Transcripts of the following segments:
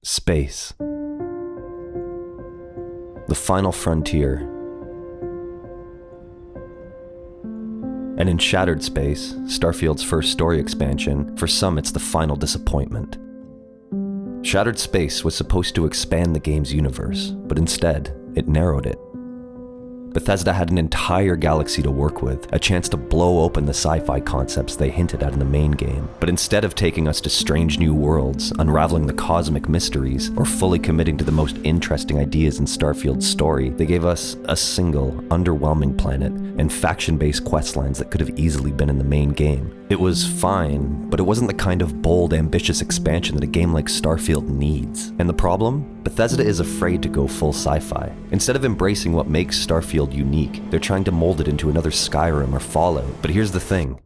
Space. The final frontier. And in Shattered Space, Starfield's first story expansion, for some it's the final disappointment. Shattered Space was supposed to expand the game's universe, but instead, it narrowed it. Bethesda had an entire galaxy to work with, a chance to blow open the sci-fi concepts they hinted at in the main game. But instead of taking us to strange new worlds, unraveling the cosmic mysteries, or fully committing to the most interesting ideas in Starfield's story, they gave us a single, underwhelming planet and faction-based questlines that could have easily been in the main game. It was fine, but it wasn't the kind of bold, ambitious expansion that a game like Starfield needs. And the problem? Bethesda is afraid to go full sci-fi. Instead of embracing what makes Starfield unique, they're trying to mold it into another Skyrim or Fallout. But here's the thing.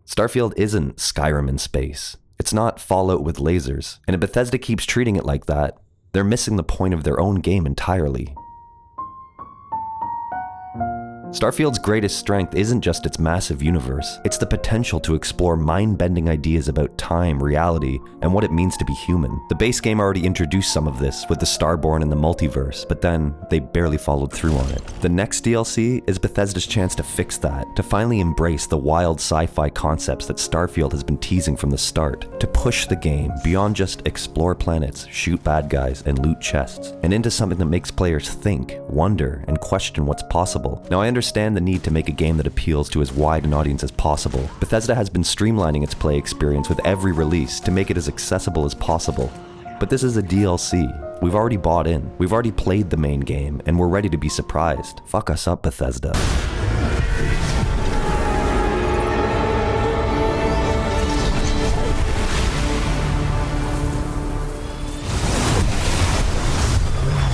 Starfield isn't Skyrim in space. It's not Fallout with lasers. And if Bethesda keeps treating it like that, they're missing the point of their own game entirely. Starfield's greatest strength isn't just its massive universe, it's the potential to explore mind-bending ideas about time, reality, and what it means to be human. The base game already introduced some of this with the Starborn and the multiverse, but then they barely followed through on it. The next DLC is Bethesda's chance to fix that, to finally embrace the wild sci-fi concepts that Starfield has been teasing from the start, to push the game beyond just explore planets, shoot bad guys, and loot chests, and into something that makes players think, wonder, and question what's possible. Now I understand the need to make a game that appeals to as wide an audience as possible. Bethesda has been streamlining its play experience with every release to make it as accessible as possible. But this is a DLC. We've already bought in, we've already played the main game, and we're ready to be surprised. Fuck us up, Bethesda.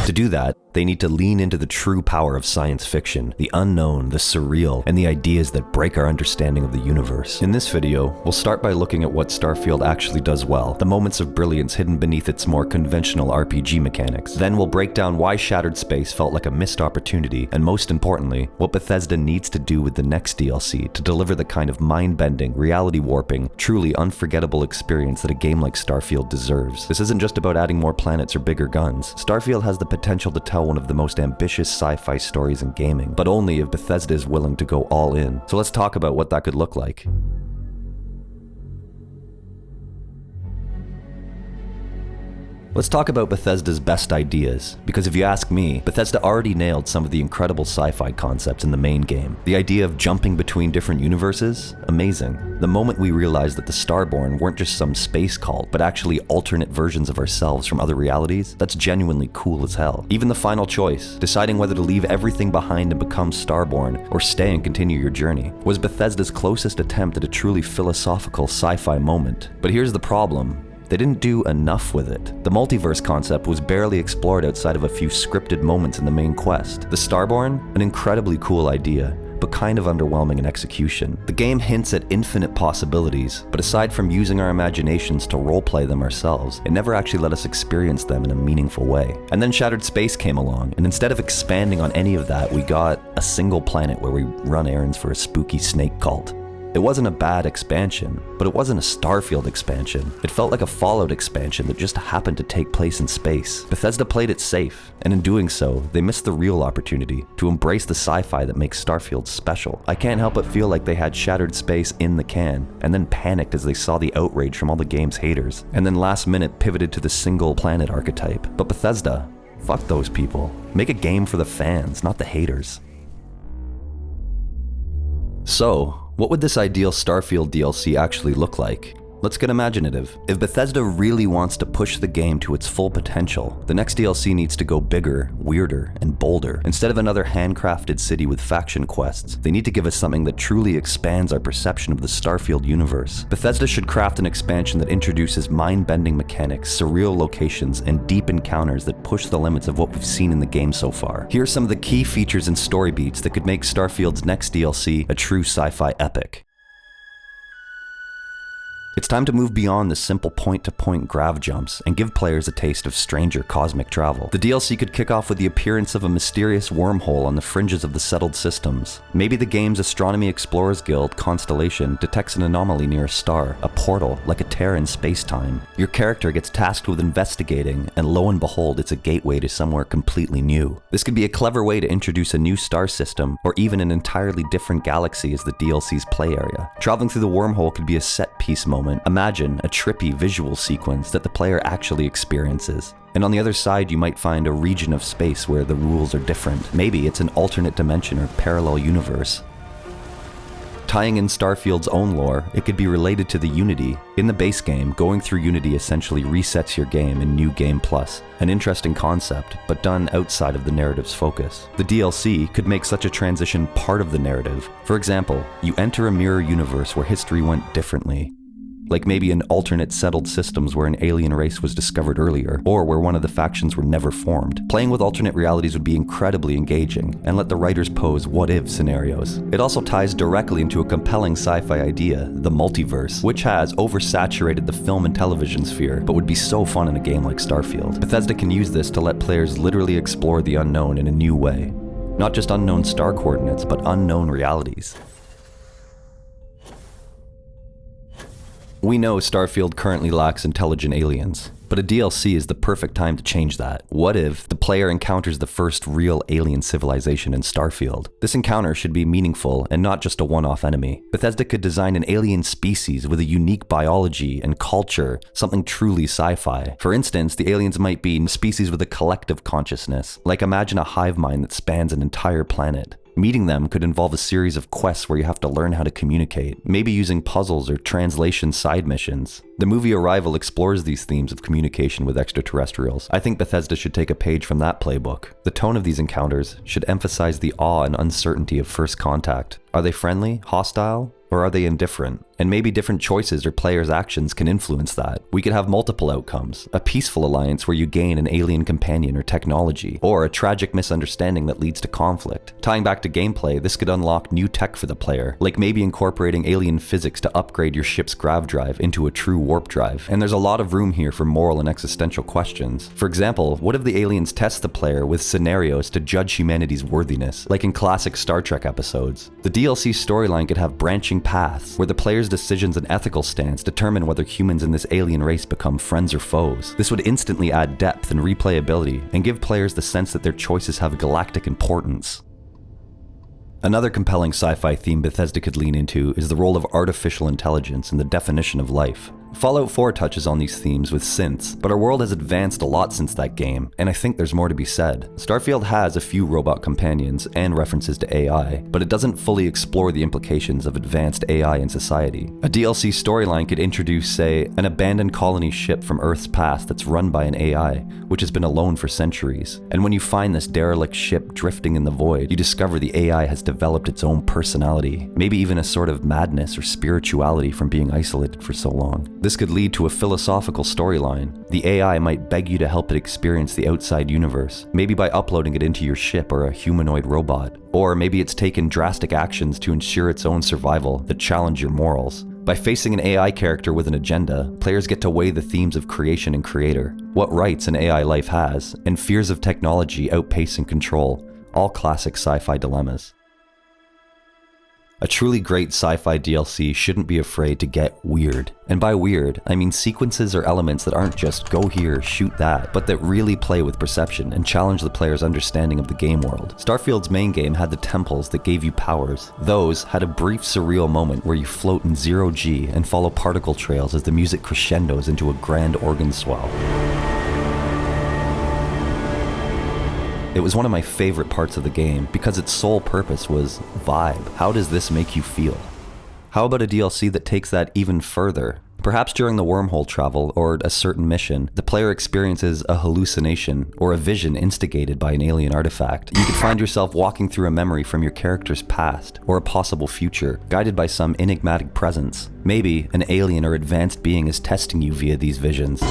To do that, they need to lean into the true power of science fiction, the unknown, the surreal, and the ideas that break our understanding of the universe. In this video, we'll start by looking at what Starfield actually does well, the moments of brilliance hidden beneath its more conventional RPG mechanics. Then we'll break down why Shattered Space felt like a missed opportunity, and most importantly, what Bethesda needs to do with the next DLC to deliver the kind of mind-bending, reality-warping, truly unforgettable experience that a game like Starfield deserves. This isn't just about adding more planets or bigger guns. Starfield has the potential to tell one of the most ambitious sci-fi stories in gaming, but only if Bethesda is willing to go all in. So let's talk about what that could look like. Let's talk about Bethesda's best ideas, because if you ask me, Bethesda already nailed some of the incredible sci-fi concepts in the main game. The idea of jumping between different universes? Amazing. The moment we realized that the Starborn weren't just some space cult, but actually alternate versions of ourselves from other realities, that's genuinely cool as hell. Even the final choice, deciding whether to leave everything behind and become Starborn, or stay and continue your journey, was Bethesda's closest attempt at a truly philosophical sci-fi moment. But here's the problem. They didn't do enough with it. The multiverse concept was barely explored outside of a few scripted moments in the main quest. The Starborn? An incredibly cool idea, but kind of underwhelming in execution. The game hints at infinite possibilities, but aside from using our imaginations to roleplay them ourselves, it never actually let us experience them in a meaningful way. And then Shattered Space came along, and instead of expanding on any of that, we got a single planet where we run errands for a spooky snake cult. It wasn't a bad expansion, but it wasn't a Starfield expansion. It felt like a Fallout expansion that just happened to take place in space. Bethesda played it safe, and in doing so, they missed the real opportunity to embrace the sci-fi that makes Starfield special. I can't help but feel like they had Shattered Space in the can, and then panicked as they saw the outrage from all the game's haters, and then last minute pivoted to the single planet archetype. But Bethesda, fuck those people. Make a game for the fans, not the haters. So, what would this ideal Starfield DLC actually look like? Let's get imaginative. If Bethesda really wants to push the game to its full potential, the next DLC needs to go bigger, weirder, and bolder. Instead of another handcrafted city with faction quests, they need to give us something that truly expands our perception of the Starfield universe. Bethesda should craft an expansion that introduces mind-bending mechanics, surreal locations, and deep encounters that push the limits of what we've seen in the game so far. Here are some of the key features and story beats that could make Starfield's next DLC a true sci-fi epic. It's time to move beyond the simple point-to-point grav jumps and give players a taste of stranger cosmic travel. The DLC could kick off with the appearance of a mysterious wormhole on the fringes of the settled systems. Maybe the game's Astronomy Explorers Guild constellation detects an anomaly near a star, a portal, like a tear in space-time. Your character gets tasked with investigating, and lo and behold, it's a gateway to somewhere completely new. This could be a clever way to introduce a new star system, or even an entirely different galaxy as the DLC's play area. Traveling through the wormhole could be a set-piece moment. Imagine a trippy visual sequence that the player actually experiences. And on the other side, you might find a region of space where the rules are different. Maybe it's an alternate dimension or parallel universe. Tying in Starfield's own lore, it could be related to the Unity. In the base game, going through Unity essentially resets your game in New Game Plus. An interesting concept, but done outside of the narrative's focus. The DLC could make such a transition part of the narrative. For example, you enter a mirror universe where history went differently. Like maybe in alternate settled systems where an alien race was discovered earlier, or where one of the factions were never formed. Playing with alternate realities would be incredibly engaging, and let the writers pose what-if scenarios. It also ties directly into a compelling sci-fi idea, the multiverse, which has oversaturated the film and television sphere, but would be so fun in a game like Starfield. Bethesda can use this to let players literally explore the unknown in a new way. Not just unknown star coordinates, but unknown realities. We know Starfield currently lacks intelligent aliens, but a DLC is the perfect time to change that. What if the player encounters the first real alien civilization in Starfield? This encounter should be meaningful and not just a one-off enemy. Bethesda could design an alien species with a unique biology and culture, something truly sci-fi. For instance, the aliens might be species with a collective consciousness, like imagine a hive mind that spans an entire planet. Meeting them could involve a series of quests where you have to learn how to communicate, maybe using puzzles or translation side missions. The movie Arrival explores these themes of communication with extraterrestrials. I think Bethesda should take a page from that playbook. The tone of these encounters should emphasize the awe and uncertainty of first contact. Are they friendly, hostile, or are they indifferent? And maybe different choices or players' actions can influence that. We could have multiple outcomes. A peaceful alliance where you gain an alien companion or technology, or a tragic misunderstanding that leads to conflict. Tying back to gameplay, this could unlock new tech for the player, like maybe incorporating alien physics to upgrade your ship's grav drive into a true warp drive. And there's a lot of room here for moral and existential questions. For example, what if the aliens test the player with scenarios to judge humanity's worthiness, like in classic Star Trek episodes? The DLC storyline could have branching paths, where the player's decisions and ethical stance determine whether humans in this alien race become friends or foes. This would instantly add depth and replayability, and give players the sense that their choices have galactic importance. Another compelling sci-fi theme Bethesda could lean into is the role of artificial intelligence in the definition of life. Fallout 4 touches on these themes with synths, but our world has advanced a lot since that game, and I think there's more to be said. Starfield has a few robot companions and references to AI, but it doesn't fully explore the implications of advanced AI in society. A DLC storyline could introduce, say, an abandoned colony ship from Earth's past that's run by an AI, which has been alone for centuries. And when you find this derelict ship drifting in the void, you discover the AI has developed its own personality, maybe even a sort of madness or spirituality from being isolated for so long. This could lead to a philosophical storyline. The AI might beg you to help it experience the outside universe, maybe by uploading it into your ship or a humanoid robot. Or maybe it's taken drastic actions to ensure its own survival that challenge your morals. By facing an AI character with an agenda, players get to weigh the themes of creation and creator, what rights an AI life has, and fears of technology outpacing control, all classic sci-fi dilemmas. A truly great sci-fi DLC shouldn't be afraid to get weird. And by weird, I mean sequences or elements that aren't just go here, shoot that, but that really play with perception and challenge the player's understanding of the game world. Starfield's main game had the temples that gave you powers. Those had a brief surreal moment where you float in 0G and follow particle trails as the music crescendos into a grand organ swell. It was one of my favorite parts of the game because its sole purpose was vibe. How does this make you feel? How about a DLC that takes that even further? Perhaps during the wormhole travel or a certain mission, the player experiences a hallucination or a vision instigated by an alien artifact. You could find yourself walking through a memory from your character's past or a possible future, guided by some enigmatic presence. Maybe an alien or advanced being is testing you via these visions.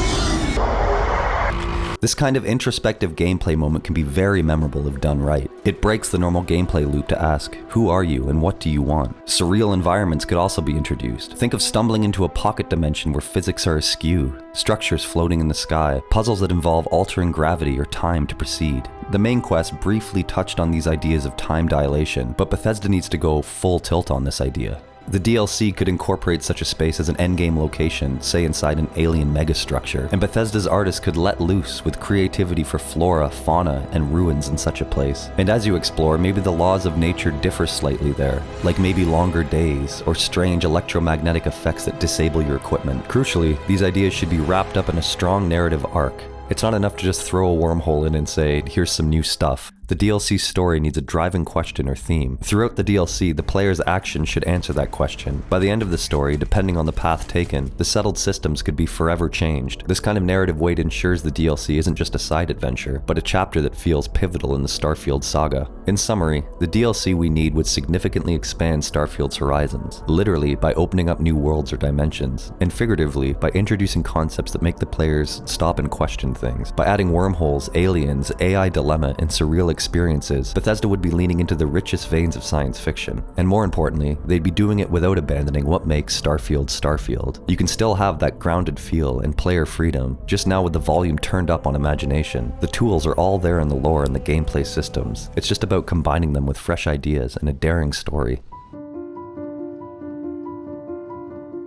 This kind of introspective gameplay moment can be very memorable if done right. It breaks the normal gameplay loop to ask, who are you and what do you want? Surreal environments could also be introduced. Think of stumbling into a pocket dimension where physics are askew, structures floating in the sky, puzzles that involve altering gravity or time to proceed. The main quest briefly touched on these ideas of time dilation, but Bethesda needs to go full tilt on this idea. The DLC could incorporate such a space as an endgame location, say inside an alien megastructure, and Bethesda's artists could let loose with creativity for flora, fauna, and ruins in such a place. And as you explore, maybe the laws of nature differ slightly there, like maybe longer days, or strange electromagnetic effects that disable your equipment. Crucially, these ideas should be wrapped up in a strong narrative arc. It's not enough to just throw a wormhole in and say, here's some new stuff. The DLC story needs a driving question or theme. Throughout the DLC, the player's actions should answer that question. By the end of the story, depending on the path taken, the settled systems could be forever changed. This kind of narrative weight ensures the DLC isn't just a side adventure, but a chapter that feels pivotal in the Starfield saga. In summary, the DLC we need would significantly expand Starfield's horizons, literally by opening up new worlds or dimensions, and figuratively by introducing concepts that make the players stop and question things. By adding wormholes, aliens, AI dilemma, and surreal experiences, Bethesda would be leaning into the richest veins of science fiction. And more importantly, they'd be doing it without abandoning what makes Starfield Starfield. You can still have that grounded feel and player freedom, just now with the volume turned up on imagination. The tools are all there in the lore and the gameplay systems. It's just about combining them with fresh ideas and a daring story.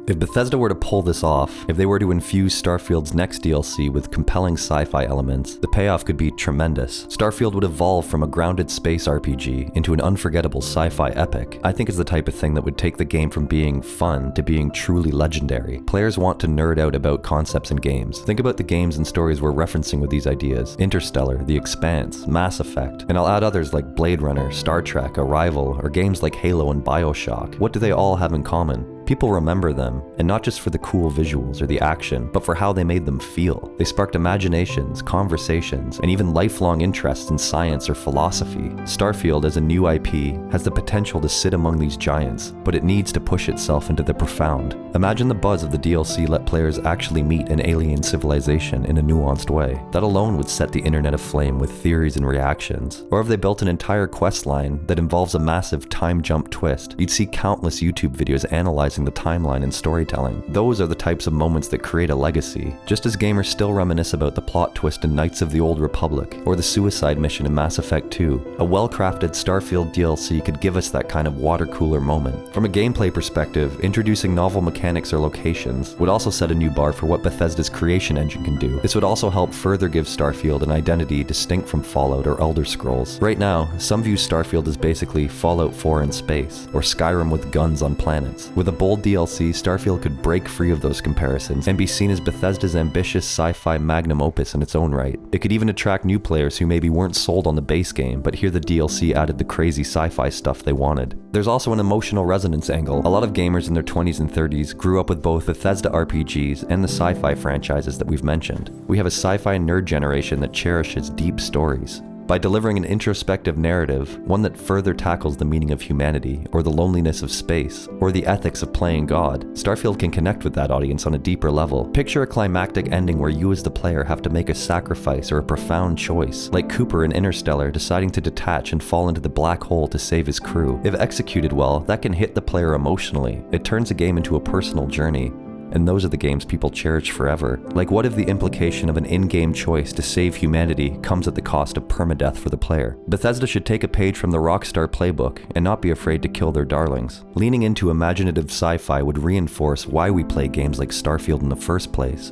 If Bethesda were to pull this off, if they were to infuse Starfield's next DLC with compelling sci-fi elements, the payoff could be tremendous. Starfield would evolve from a grounded space RPG into an unforgettable sci-fi epic. I think it's the type of thing that would take the game from being fun to being truly legendary. Players want to nerd out about concepts in games. Think about the games and stories we're referencing with these ideas: Interstellar, The Expanse, Mass Effect, and I'll add others like Blade Runner, Star Trek, Arrival, or games like Halo and BioShock. What do they all have in common? People remember them, and not just for the cool visuals or the action, but for how they made them feel. They sparked imaginations, conversations, and even lifelong interests in science or philosophy. Starfield, as a new IP, has the potential to sit among these giants, but it needs to push itself into the profound. Imagine the buzz of the DLC let players actually meet an alien civilization in a nuanced way. That alone would set the internet aflame with theories and reactions. Or if they built an entire questline that involves a massive time jump twist, you'd see countless YouTube videos analyzing the timeline and storytelling. Those are the types of moments that create a legacy. Just as gamers still reminisce about the plot twist in Knights of the Old Republic, or the suicide mission in Mass Effect 2, a well-crafted Starfield DLC could give us that kind of water cooler moment. From a gameplay perspective, introducing novel mechanics or locations would also set a new bar for what Bethesda's creation engine can do. This would also help further give Starfield an identity distinct from Fallout or Elder Scrolls. Right now, some view Starfield as basically Fallout 4 in space, or Skyrim with guns on planets. With a bold DLC, Starfield could break free of those comparisons and be seen as Bethesda's ambitious sci-fi magnum opus in its own right. It could even attract new players who maybe weren't sold on the base game, but hear the DLC added the crazy sci-fi stuff they wanted. There's also an emotional resonance angle. A lot of gamers in their 20s and 30s grew up with both Bethesda RPGs and the sci-fi franchises that we've mentioned. We have a sci-fi nerd generation that cherishes deep stories. By delivering an introspective narrative, one that further tackles the meaning of humanity, or the loneliness of space, or the ethics of playing God, Starfield can connect with that audience on a deeper level. Picture a climactic ending where you as the player have to make a sacrifice or a profound choice, like Cooper in Interstellar deciding to detach and fall into the black hole to save his crew. If executed well, that can hit the player emotionally. It turns a game into a personal journey. And those are the games people cherish forever. Like, what if the implication of an in-game choice to save humanity comes at the cost of permadeath for the player? Bethesda should take a page from the Rockstar playbook and not be afraid to kill their darlings. Leaning into imaginative sci-fi would reinforce why we play games like Starfield in the first place.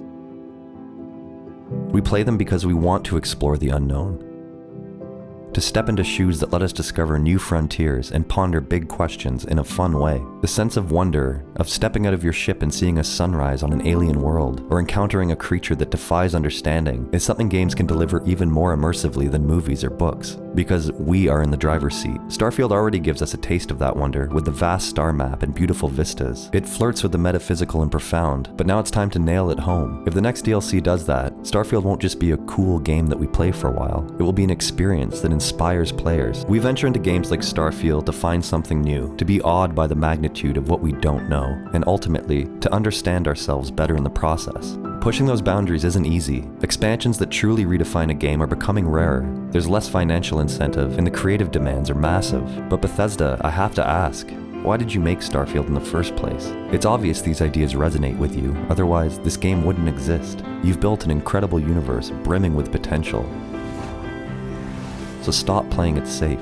We play them because we want to explore the unknown. To step into shoes that let us discover new frontiers and ponder big questions in a fun way. The sense of wonder, of stepping out of your ship and seeing a sunrise on an alien world, or encountering a creature that defies understanding, is something games can deliver even more immersively than movies or books, because we are in the driver's seat. Starfield already gives us a taste of that wonder with the vast star map and beautiful vistas. It flirts with the metaphysical and profound, but now it's time to nail it home. If the next DLC does that, Starfield won't just be a cool game that we play for a while, it will be an experience that inspires players. We venture into games like Starfield to find something new, to be awed by the magnitude of what we don't know, and ultimately, to understand ourselves better in the process. Pushing those boundaries isn't easy. Expansions that truly redefine a game are becoming rarer. There's less financial incentive, and the creative demands are massive. But Bethesda, I have to ask, why did you make Starfield in the first place? It's obvious these ideas resonate with you, otherwise this game wouldn't exist. You've built an incredible universe brimming with potential. So stop playing it safe.